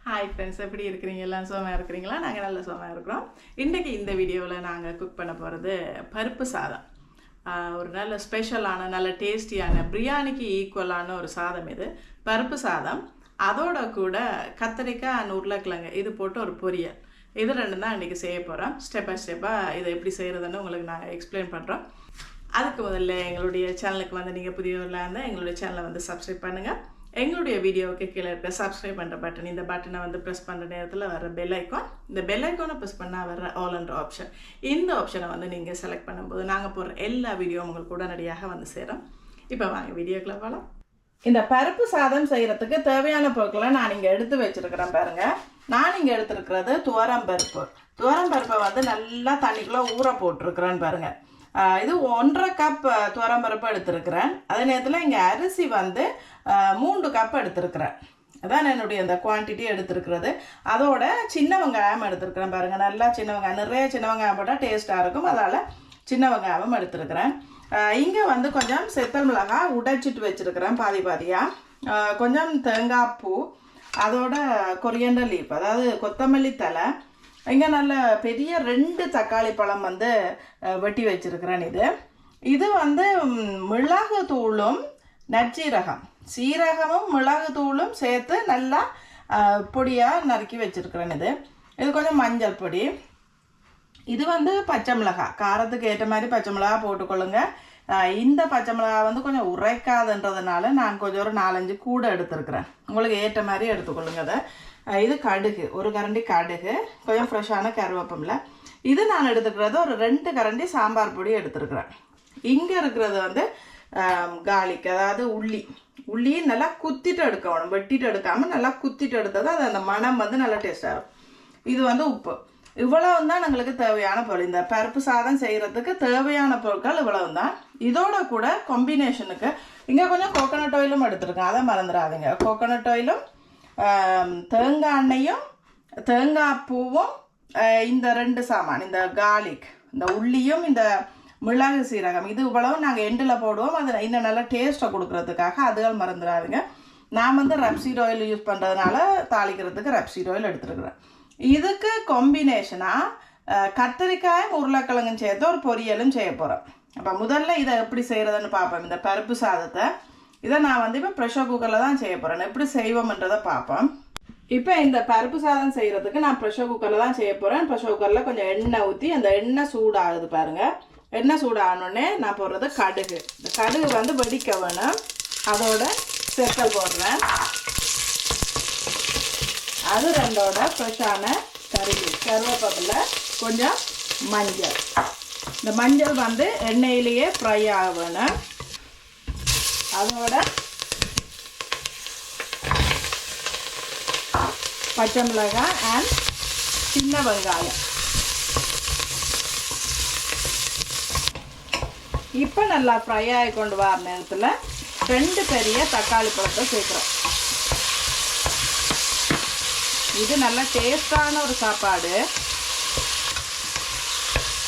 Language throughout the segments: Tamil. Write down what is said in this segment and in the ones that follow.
ஹாய் ஃப்ரெண்ட்ஸ், எப்படி இருக்கிறீங்க? எல்லாம் சுகமாக இருக்கிறீங்களா? நாங்கள் நல்ல சுகமாக இருக்கிறோம். இன்றைக்கி இந்த வீடியோவில் நாங்கள் குக் பண்ண போகிறது பருப்பு சாதம். ஒரு நல்ல ஸ்பெஷலான நல்ல டேஸ்டியான பிரியாணிக்கு ஈக்குவலான ஒரு சாதம் இது பருப்பு சாதம். அதோட கூட கத்திரிக்காய் உருளைக்கிழங்கு இது போட்டு ஒரு பொரியல். இது ரெண்டும் தான் இன்றைக்கி செய்ய போகிறோம். ஸ்டெப் பை ஸ்டெப்பாக இதை எப்படி செய்கிறதுன்னு உங்களுக்கு நாங்கள் எக்ஸ்பிளைன் பண்ணுறோம். அதுக்கு முதல்ல எங்களுடைய சேனலுக்கு வந்து நீங்கள் புதியவர்களாக இருந்தால் எங்களுடைய சேனலை வந்து சப்ஸ்கிரைப் பண்ணுங்கள். எங்களுடைய வீடியோவுக்கு கீழே இருக்க சப்ஸ்கிரைப் பண்ணுற பட்டன், இந்த பட்டனை வந்து ப்ரெஸ் பண்ணுற நேரத்தில் வர பெல் ஐக்கான், இந்த பெல் ஐக்கானை ப்ரெஸ் பண்ணால் வர ஆல் என்ற ஆப்ஷன், இந்த ஆப்ஷனை வந்து நீங்கள் செலக்ட் பண்ணும்போது நாங்கள் போடுற எல்லா வீடியோவும் உங்களுக்கு உடனடியாக வந்து சேரும். இப்போ வாங்க வீடியோக்குள்ள போகலாம். இந்த பருப்பு சாதம் செய்கிறதுக்கு தேவையான பொருட்களை நான் இங்கே எடுத்து வச்சுருக்கிறேன் பாருங்கள். நான் இங்கே எடுத்துருக்கிறது துவரம்பருப்பு. துவரம்பருப்பை வந்து நல்லா தண்ணிக்குள்ளே ஊற போட்டிருக்கிறேன்னு பாருங்கள். இது 1.5 கப் துவரம்பருப்பு எடுத்துருக்கிறேன். அதே நேரத்தில் இங்கே அரிசி வந்து 3 கப் எடுத்துருக்கிறேன். அதான் என்னுடைய இந்த குவான்டிட்டி எடுத்துருக்கிறது. அதோட சின்ன வெங்காயம் எடுத்துருக்கிறேன் பாருங்கள். நல்லா சின்ன வெங்காயம், நிறைய சின்ன வெங்காயம் போட்டால் டேஸ்ட்டாக இருக்கும். அதால் சின்ன வெங்காயம் எடுத்துருக்கிறேன். இங்கே வந்து கொஞ்சம் செத்தல் மிளகாய் உடைச்சிட்டு வச்சுருக்கிறேன் பாதி பாதியாக. கொஞ்சம் தேங்காய் பூ, அதோட கொரியண்டர் லீப், அதாவது கொத்தமல்லி தலை. இங்கே நல்ல பெரிய 2 தக்காளி பழம் வந்து வெட்டி வச்சுருக்கிறேன். இது வந்து மிளகு தூளும் நற்சீரகம், சீரகமும் மிளகு தூளும் சேர்த்து நல்லா பொடியாக நறுக்கி வச்சுருக்கிறேன். இது கொஞ்சம் மஞ்சள் பொடி. இது வந்து பச்சை மிளகாய், காரத்துக்கு ஏற்ற மாதிரி பச்சை மிளகாய் போட்டுக்கொள்ளுங்க. இந்த பச்சை மிளகாய் வந்து கொஞ்சம் உரைக்காதுன்றதுனால நான் கொஞ்சம் ஒரு 4-5 கூட எடுத்துருக்கிறேன். உங்களுக்கு ஏற்ற மாதிரி எடுத்துக்கொள்ளுங்க அதை. இது கடுகு, 1 கரண்டி கடுகு, கொஞ்சம் ஃப்ரெஷ்ஷான கருவேப்பிலை. இது நான் எடுத்துக்கிறது ஒரு 2 கரண்டி சாம்பார் பொடி எடுத்துருக்கிறேன். இங்கே இருக்கிறது வந்து கார்லிக், அதாவது உள்ளி நல்லா குத்திட்டு எடுக்கணும், வெட்டிட்டு எடுக்காமல் நல்லா குத்திட்டு எடுத்தது அது அந்த மனம் வந்து நல்லா டேஸ்டாக இருக்கும். இது வந்து உப்பு. இவ்வளவு தான் எங்களுக்கு தேவையான பொருள். இந்த பருப்பு சாதம் செய்கிறதுக்கு தேவையான பொருட்கள் இவ்வளவு தான். இதோட கூட காம்பினேஷனுக்கு இங்கே கொஞ்சம் கோகோனட் ஆயிலும் எடுத்துருக்கேன், அதை மறந்துடாதீங்க. கோகோனட் ஆயிலும் தேங்காய் எண்ணெயும் தேங்காய் பூவும் இந்த 2 சாமான், இந்த கார்லிக், இந்த உள்ளியும் இந்த மிளகு சீரகம், இது இவ்வளவு நாங்கள் எண்டில் போடுவோம். அது இன்னும் நல்லா டேஸ்ட்டை கொடுக்கறதுக்காக, அதுகள் மறந்துடாதீங்க. நான் வந்து ரப்சீட் ஆயில் யூஸ் பண்ணுறதுனால தாளிக்கிறதுக்கு ரப்சீட் ஆயில் எடுத்துருக்குறேன். இதுக்கு காம்பினேஷனாக கத்திரிக்காயும் உருளைக்கிழங்கும் சேர்த்து ஒரு பொரியலும் செய்ய போகிறோம். அப்போ முதல்ல இதை எப்படி செய்கிறதுன்னு பார்ப்போம். இந்த பருப்பு சாதத்தை இதை நான் வந்து இப்போ ப்ரெஷர் குக்கரில் தான் செய்ய போகிறேன். எப்படி செய்வோம்ன்றதை பார்ப்போம். இப்போ இந்த பருப்பு சாதம் செய்கிறதுக்கு நான் ப்ரெஷர் குக்கரில் தான் செய்ய போகிறேன். ப்ரெஷர் குக்கரில் கொஞ்சம் எண்ணெய் ஊற்றி அந்த எண்ணெய் சூடாகுது பாருங்கள். எண்ணெய் சூடாகணுன்னே நான் போடுறது கடுகு. இந்த கடுகு வந்து வெடிக்க வேணும். அதோட செத்தல் போடுறேன். அது 2ஓட ஃப்ரெஷ்ஷான கருவேப்பிலை, கொஞ்சம் மஞ்சள். இந்த மஞ்சள் வந்து எண்ணெயிலேயே ஃப்ரை ஆக வேணும். அதோட பச்சை மிளகாய் அண்ட் சின்ன வெங்காயம். இப்போ நல்லா ஃப்ரை ஆகி கொண்டு வர நேரத்தில் 2 பெரிய தக்காளி பழத்தை சேர்க்குறோம். இது நல்ல டேஸ்டான ஒரு சாப்பாடு.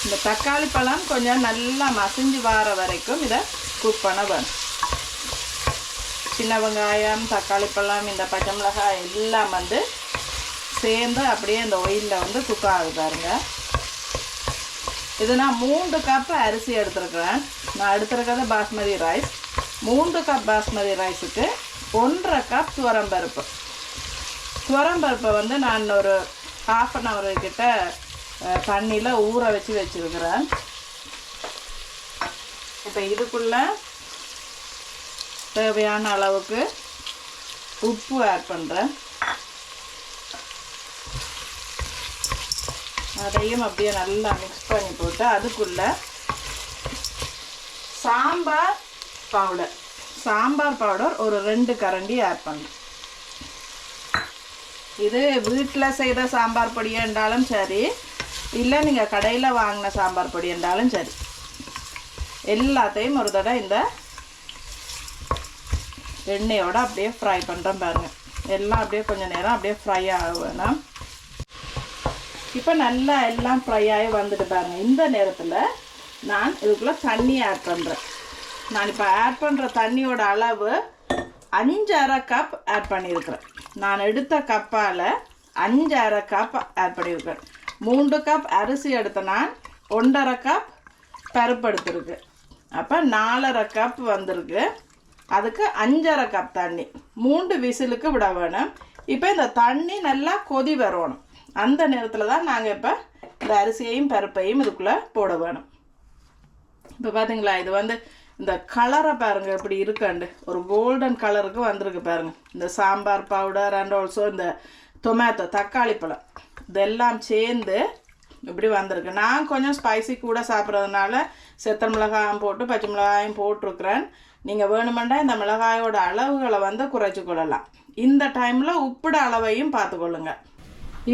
இந்த தக்காளி பழம் கொஞ்சம் நல்லா மசிஞ்சு வர வரைக்கும் இதை குக் பண்ண வேணும். சின்ன வெங்காயம், தக்காளி பழம், இந்த பச்சை மிளகாய் எல்லாம் வந்து சேர்ந்து அப்படியே இந்த ஆயிலில் வந்து குக் ஆகுது பாருங்க. இது நான் 3 கப் அரிசி எடுத்துருக்கிறேன். நான் எடுத்துருக்கிறது பாஸ்மதி ரைஸ். 3 கப் பாஸ்மதி ரைஸுக்கு 1.5 கப் துவரம்பருப்பு. துவரம்பருப்பை வந்து நான் ஒரு 1/2 hour கிட்ட தண்ணியில் ஊற வச்சுருக்கிறேன். இப்போ இதுக்குள்ளே தேவையான அளவுக்கு உப்பு ஆட் பண்ணுறேன். அதையும் அப்படியே நல்லா மிக்ஸ் பண்ணி போட்டு அதுக்குள்ளே சாம்பார் பவுடர் ஒரு 2 கரண்டி ஆட் பண்ணுறேன். இது வீட்டில் செய்த சாம்பார் பொடி என்றாலும் சரி, இல்லை நீங்கள் கடையில் வாங்கின சாம்பார் பொடி என்றாலும் சரி, எல்லாத்தையும் ஒரு தடவை இந்த எண்ணெயோடு அப்படியே ஃப்ரை பண்ணுறேன் பாருங்கள். எல்லாம் அப்படியே கொஞ்சம் நேரம் அப்படியே ஃப்ரை ஆக வேணும். இப்போ நல்லா எல்லாம் ஃப்ரை ஆகி வந்துட்டு பாருங்கள். இந்த நேரத்தில் நான் இதுக்குள்ளே தண்ணி ஆட் பண்ணுறேன். நான் இப்போ ஆட் பண்ணுற தண்ணியோட அளவு 5.5 கப் ஆட் பண்ணியிருக்கிறேன். நான் எடுத்த கப்பால் 5.5 கப் ஆட் பண்ணியிருக்கிறேன். 3 கப் அரிசி எடுத்த நான் 1.5 கப் பருப்பு எடுத்துருக்கு. அப்போ 4.5 கப் வந்திருக்கு. அதுக்கு 5.5 கப் தண்ணி 3 விசிலுக்கு விட வேணும். இப்போ இந்த தண்ணி நல்லா கொதி வரணும். அந்த நேரத்தில் தான் நாங்கள் இப்போ இந்த அரிசியையும் பருப்பையும் இதுக்குள்ளே போட வேணும். இப்போ பார்த்தீங்களா, இது வந்து இந்த கலரை பாருங்கள் எப்படி இருக்காண்டு ஒரு கோல்டன் கலருக்கு வந்திருக்கு பாருங்கள். இந்த சாம்பார் பவுடர் அண்ட் ஆல்சோ இந்த டொமேட்டோ தக்காளி பழம் இதெல்லாம் சேர்ந்து இப்படி வந்திருக்கு. நான் கொஞ்சம் ஸ்பைசி கூட சாப்பிட்றதுனால செத்தல் மிளகாயும் போட்டு பச்சை மிளகாயும் போட்டிருக்கிறேன். நீங்கள் வேணுமெண்டா இந்த மிளகாயோட அளவுகளை வந்து குறைச்சி கொள்ளலாம். இந்த டைமில் உப்புட அளவையும் பார்த்துக்கொள்ளுங்க.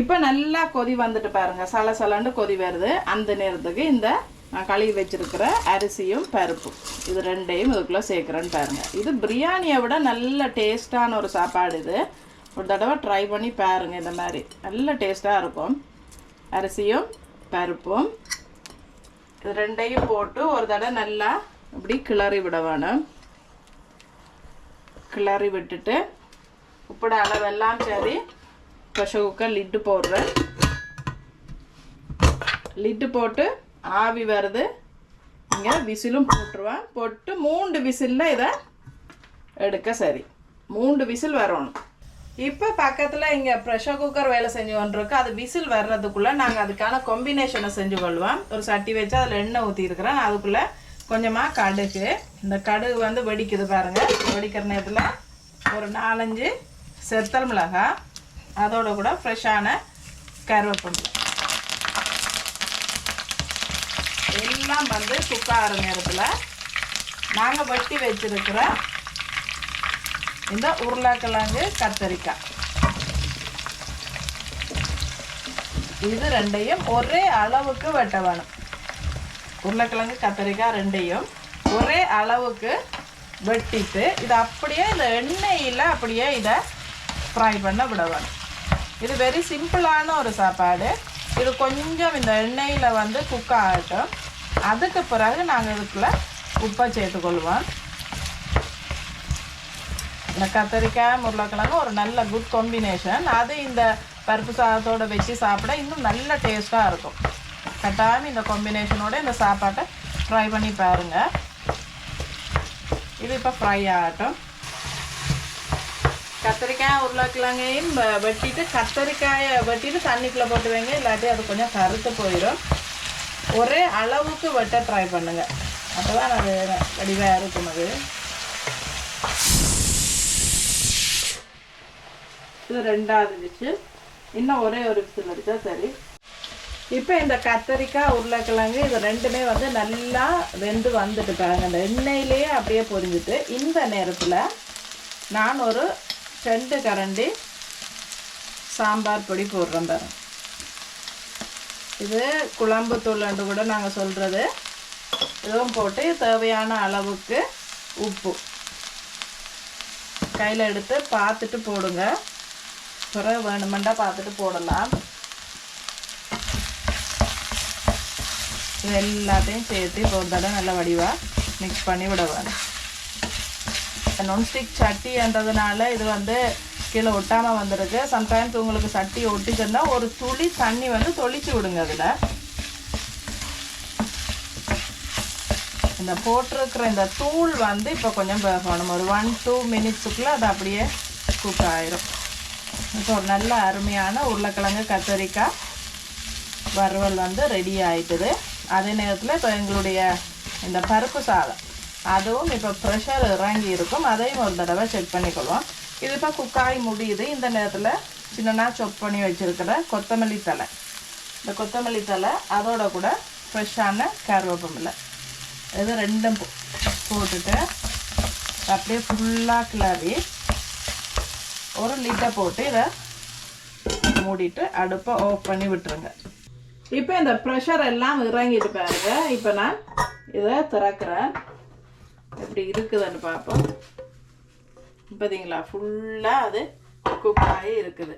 இப்போ நல்லா கொதி வந்துட்டு பாருங்கள், சலசலன்னு கொதி வருது. அந்த நேரத்துக்கு இந்த நான் கழுவி வச்சுருக்கிற அரிசியும் பருப்பும் இது ரெண்டையும் இதுக்குள்ளே சேர்க்குறேன்னு பாருங்கள். இது பிரியாணியை விட நல்ல டேஸ்டான ஒரு சாப்பாடு. இது ஒரு தடவை ட்ரை பண்ணி பாருங்கள். இந்த மாதிரி நல்ல டேஸ்ட்டாக இருக்கும். அரிசியும் பருப்பும் இது ரெண்டையும் போட்டு ஒரு தடவை நல்லா இப்படி கிளறி விட வேணும். கிளறி விட்டுட்டு உப்போட அளவெல்லாம் சரி ப்ரெஷர் குக்கர் லிட்டு போடுறேன். லிட்டு போட்டு ஆவி வருது. இங்கே விசிலும் போட்டுருவேன். போட்டு 3 விசிலில் இதை எடுக்க சரி 3 விசில் வரணும். இப்போ பக்கத்தில் இங்கே ப்ரெஷர் குக்கர் வேலை செஞ்சு கொண்டிருக்கு. அது விசில் வர்றதுக்குள்ளே நாங்கள் அதுக்கான காம்பினேஷனை செஞ்சு கொள்வோம். ஒரு சட்டி வச்சு அதில் எண்ணெய் ஊற்றிருக்கிறேன். அதுக்குள்ளே கொஞ்சமாக கடுகு. இந்த கடுகு வந்து வெடிக்குது பாருங்கள். வெடிக்கிற நேரத்தில் ஒரு 4-5 செத்தல் மிளகாய், அதோட கூட ஃப்ரெஷ்ஷான கருவேப்பிலை எல்லாம் வந்து குக் ஆகிற நேரத்தில் நாங்கள் வெட்டி வச்சிருக்கிற இந்த உருளைக்கிழங்கு கத்தரிக்காய் இது ரெண்டையும் ஒரே அளவுக்கு வெட்ட வேணும். உருளைக்கிழங்கு கத்தரிக்காய் ரெண்டையும் ஒரே அளவுக்கு வெட்டிட்டு இதை அப்படியே இந்த எண்ணெயில் அப்படியே இதை ஃப்ரை பண்ண விட வேணும். இது வெரி சிம்பிளான ஒரு சாப்பாடு. இது கொஞ்சம் இந்த எண்ணெயில் வந்து குக் ஆகட்டும். அதுக்கு பிறகு நாங்கள் இதுக்குள்ளே உப்பை சேர்த்துக்கொள்வோம். இந்த கத்தரிக்காய் உருளைக்கிழங்கு ஒரு நல்ல குட் காம்பினேஷன். அது இந்த பருப்பு சாதத்தோடு வச்சு சாப்பிட இன்னும் நல்ல டேஸ்ட்டாக இருக்கும். கட்டாயம் இந்த காம்பினேஷனோட இந்த சாப்பாட்டை ஃப்ரை பண்ணி பாருங்கள். இது இப்போ ஃப்ரை ஆகட்டும். கத்தரிக்காய் உருளைக்கிழங்கையும் வெட்டிட்டு கத்தரிக்காயை வெட்டிட்டு தண்ணிக்குள்ளே போட்டு வைங்க, இல்லாட்டி அது கொஞ்சம் கருத்து போயிடும். ஒரே அளவுக்கு வெட்ட ட்ரை பண்ணுங்கள், அப்போ தான் அது வடிவாக இருக்கும். அது இது 2வது டிஷ்ஷு. இன்னும் ஒரே ஒரு விசில் அடித்தா சரி. இப்போ இந்த கத்தரிக்காய் உருளைக்கிழங்கு இது ரெண்டுமே வந்து நல்லா வெந்து வந்துட்டு பாருங்க. அந்த எண்ணெயிலேயே அப்படியே பொரிஞ்சுட்டு இந்த நேரத்தில் நான் ஒரு 2 கரண்டி சாம்பார் பொடி போடுறேன் பாருங்க. இது குழம்பு தூள்ண்டு கூட நாங்கள் சொல்கிறது. இதுவும் போட்டு தேவையான அளவுக்கு உப்பு கையில் எடுத்து பார்த்துட்டு போடுங்க. பிறகு வேணுமெண்டா பார்த்துட்டு போடலாம். இது எல்லாத்தையும் சேர்த்து இப்போ ஒரு தடவை நல்லா வடிவாக மிக்ஸ் பண்ணி விட வேணும். நான்ஸ்டிக் சட்டின்றதுனால இது வந்து கீழே ஒட்டாமல் வந்திருக்கு. சம்டைம்ஸ் உங்களுக்கு சட்டி ஒட்டிச்சிருந்தா ஒரு துளி தண்ணி வந்து தொளிச்சு விடுங்க. அதில் இந்த போட்டிருக்கிற இந்த தூள் வந்து இப்போ கொஞ்சம் வேகணும். ஒரு 1-2 மினிட்ஸுக்குள்ளே அது அப்படியே குக் ஆயிரும். இப்போ ஒரு நல்ல அருமையான உருளைக்கிழங்கு கத்தரிக்காய் வறுவல் வந்து ரெடி ஆகிட்டுது. அதே நேரத்தில் இப்போ எங்களுடைய இந்த பருப்பு சாதம் அதுவும் இப்போ ப்ரெஷர் இறங்கி இருக்கும். அதையும் ஒரு தடவை செக் பண்ணிக்கொள்வோம். இது இப்போ குக்காய் முடியுது. இந்த நேரத்தில் சின்னனா சொப் பண்ணி வச்சுருக்கிற கொத்தமல்லி தழை, இந்த கொத்தமல்லி தழை அதோட கூட ஃப்ரெஷ்ஷான கருவேப்பிலை இது ரெண்டும் போட்டுட்டு அப்படியே ஃபுல்லாக கிளறி ஒரு லிட்டை போட்டு இதை மூடிட்டு அடுப்பை ஆஃப் பண்ணி விட்டுருங்க. இப்போ இந்த ப்ரெஷர் எல்லாம் இறங்கிட்டு பாருங்க. இப்போ நான் இதை திறக்கிறேன். எப்படி இருக்குதுன்னு பார்ப்போம். பார்த்தீங்களா, ஃபுல்லாக அது குக் ஆகி இருக்குது.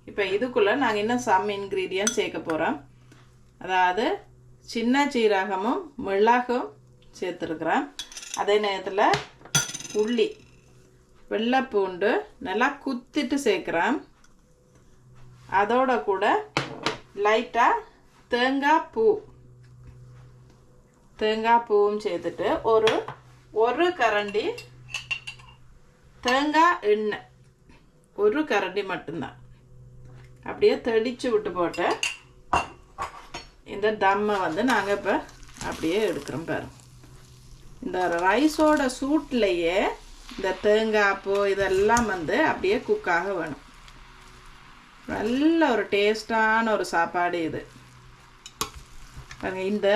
இப்போ இதுக்குள்ளே நாங்கள் இன்னும் சம் இன்க்ரீடியன்ட் சேர்க்க போகிறோம். அதாவது சின்ன சீரகமும் மிளகும் சேர்த்துருக்குறேன். அதே நேரத்தில் உள்ளி வெள்ளை பூண்டு நல்லா குத்திட்டு சேர்க்குறேன். அதோட கூட லைட்டாக தேங்காய் பூவும் சேர்த்துட்டு ஒரு கரண்டி தேங்காய் எண்ணெய், ஒரு கரண்டி மட்டும்தான் அப்படியே தெளித்து விட்டு போட்டு இந்த தம்மை வந்து நாங்கள் இப்போ அப்படியே எடுக்கிறோம் பாருங்க. இந்த ரைஸோட சூட்லேயே இந்த தேங்காய் பூ இதெல்லாம் வந்து அப்படியே குக்காக வேணும். நல்ல ஒரு டேஸ்டான ஒரு சாப்பாடு இது. இந்த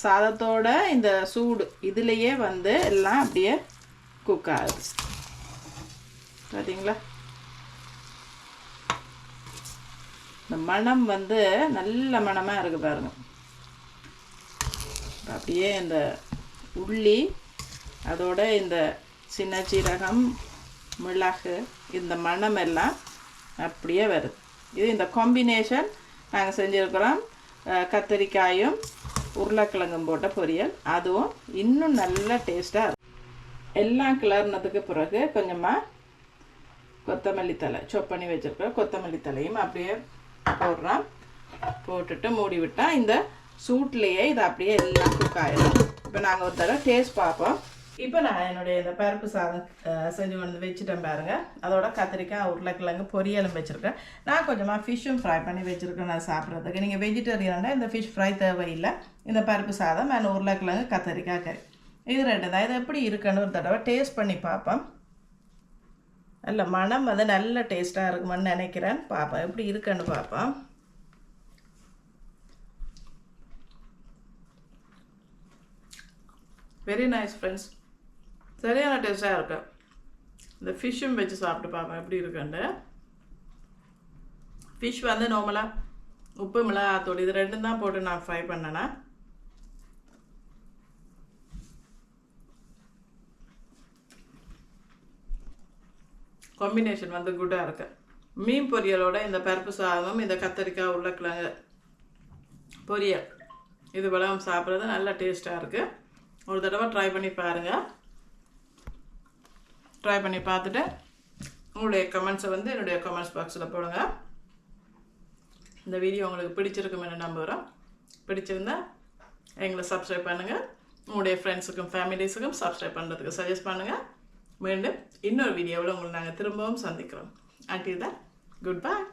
சாதத்தோட இந்த சூடு இதுலேயே வந்து எல்லாம் அப்படியே குக் ஆகுது பார்த்தீங்களா. இந்த மணம் வந்து நல்ல மணமாக இருக்குது பாருங்க. அப்படியே இந்த உள்ளி அதோட இந்த சின்ன சீரகம் மிளகு இந்த மணம் எல்லாம் அப்படியே வருது. இது இந்த காம்பினேஷன் நாங்கள் செஞ்சுருக்கிறோம். கத்திரிக்காயும் உருளைக்கிழங்கும் போட்ட பொரியல், அதுவும் இன்னும் நல்ல டேஸ்ட்டாக இருக்கும். எல்லாம் கிளறினதுக்கு பிறகு கொஞ்சமாக கொத்தமல்லி தழை சாப் பண்ணி வச்சுருக்கோம். கொத்தமல்லி தலையும் அப்படியே போடுறோம். போட்டுட்டு மூடி விட்டால் இந்த சூட்லேயே இது அப்படியே எல்லாம் குக் ஆகிடும். இப்போ நாங்கள் ஒரு தடவை டேஸ்ட் பார்ப்போம். இப்போ நான் என்னுடைய இந்த பருப்பு சாதம் செஞ்சு கொண்டு வச்சுட்டேன் பாருங்கள். அதோட கத்திரிக்காய் உருளைக்கிழங்கு பொரியலும் வச்சுருக்கேன். நான் கொஞ்சமாக ஃபிஷ்ஷும் ஃப்ரை பண்ணி வச்சுருக்கேன் நான் சாப்பிட்றதுக்கு. நீங்கள் வெஜிடேரியனாக இந்த ஃபிஷ் ஃப்ரை தேவையில்லை. இந்த பருப்பு சாதம் அண்ட் உருளைக்கிழங்கு கத்திரிக்காய் கறி இது ரெண்டு தான். இது எப்படி இருக்குன்னு ஒரு தடவை டேஸ்ட் பண்ணி பார்ப்போம். நல்ல மனம் வந்து நல்ல டேஸ்ட்டாக இருக்குமான்னு நினைக்கிறேன். பார்ப்போம் எப்படி இருக்குன்னு பார்ப்போம். வெரி நைஸ் ஃப்ரெண்ட்ஸ், சரியான டேஸ்ட்டாக இருக்கு. இந்த ஃபிஷ்ஷும் வச்சு சாப்பிட்டு பார்ப்போம் எப்படி இருக்குன்னு. ஃபிஷ் வந்து நார்மலாக உப்பு மிளகாத்தூள் இது ரெண்டும் தான் போட்டு நான் ஃப்ரை பண்ணேன்னா. காம்பினேஷன் வந்து குட்டாக இருக்கு. மீன் பொரியலோட இந்த பருப்பு சாதமும் இந்த கத்திரிக்காய் உருளைக்கிழங்கு பொரியல் இது வளம் சாப்பிட்றது நல்ல டேஸ்ட்டாக இருக்குது. ஒரு தடவை ட்ரை பண்ணி பாருங்கள். ட்ரை பண்ணி பார்த்துட்டு உங்களுடைய கமெண்ட்ஸை வந்து என்னுடைய கமெண்ட்ஸ் பாக்ஸில் போடுங்க. இந்த வீடியோ உங்களுக்கு பிடிச்சிருக்குமென்னு நம்புகிறோம். பிடிச்சிருந்தா எங்களை சப்ஸ்கிரைப் பண்ணுங்கள். உங்களுடைய ஃப்ரெண்ட்ஸுக்கும் ஃபேமிலிஸுக்கும் சப்ஸ்கிரைப் பண்ணுறதுக்கு சஜஸ்ட் பண்ணுங்கள். மீண்டும் இன்னொரு வீடியோவில் உங்களை நாங்கள் திரும்பவும் சந்திக்கிறோம். Until then, goodbye.